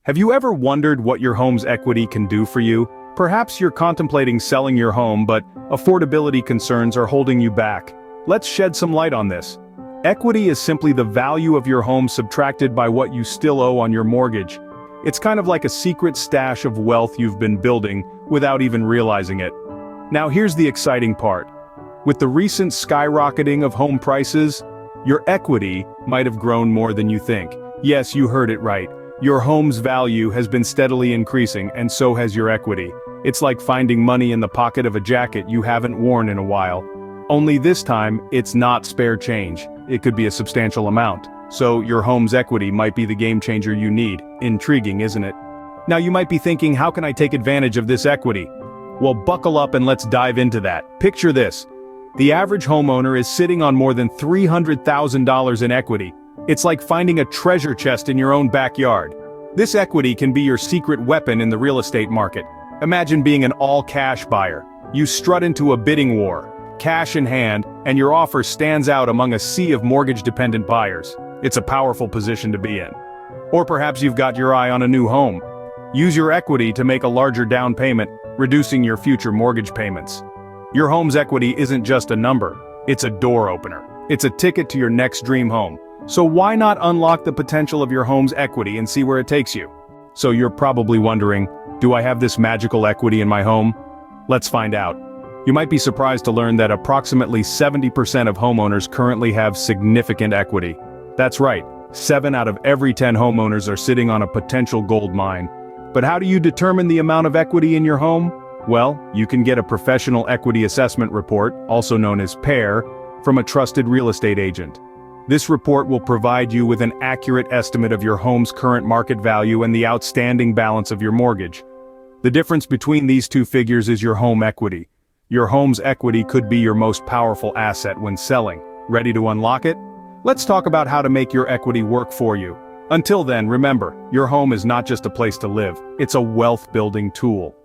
Have you ever wondered what your home's equity can do for you? Perhaps you're contemplating selling your home, but affordability concerns are holding you back. Let's shed some light on this. Equity is simply the value of your home subtracted by what you still owe on your mortgage. It's kind of like a secret stash of wealth you've been building without even realizing it. Now here's the exciting part. With the recent skyrocketing of home prices, your equity might have grown more than you think. Yes, you heard it right. Your home's value has been steadily increasing, and so has your equity. It's like finding money in the pocket of a jacket you haven't worn in a while. Only this time, it's not spare change. It could be a substantial amount. So your home's equity might be the game changer you need. Intriguing, isn't it? Now you might be thinking, how can I take advantage of this equity? Well, buckle up and let's dive into that. Picture this. The average homeowner is sitting on more than $300,000 in equity. It's like finding a treasure chest in your own backyard. This equity can be your secret weapon in the real estate market. Imagine being an all-cash buyer. You strut into a bidding war, cash in hand, and your offer stands out among a sea of mortgage-dependent buyers. It's a powerful position to be in. Or perhaps you've got your eye on a new home. Use your equity to make a larger down payment, reducing your future mortgage payments. Your home's equity isn't just a number, it's a door opener. It's a ticket to your next dream home. So why not unlock the potential of your home's equity and see where it takes you? So you're probably wondering, do I have this magical equity in my home? Let's find out. You might be surprised to learn that approximately 70% of homeowners currently have significant equity. That's right, 7 out of every 10 homeowners are sitting on a potential gold mine. But how do you determine the amount of equity in your home? Well, you can get a professional equity assessment report, also known as PEAR, from a trusted real estate agent. This report will provide you with an accurate estimate of your home's current market value and the outstanding balance of your mortgage. The difference between these two figures is your home equity. Your home's equity could be your most powerful asset when selling. Ready to unlock it? Let's talk about how to make your equity work for you. Until then, remember, your home is not just a place to live, it's a wealth-building tool.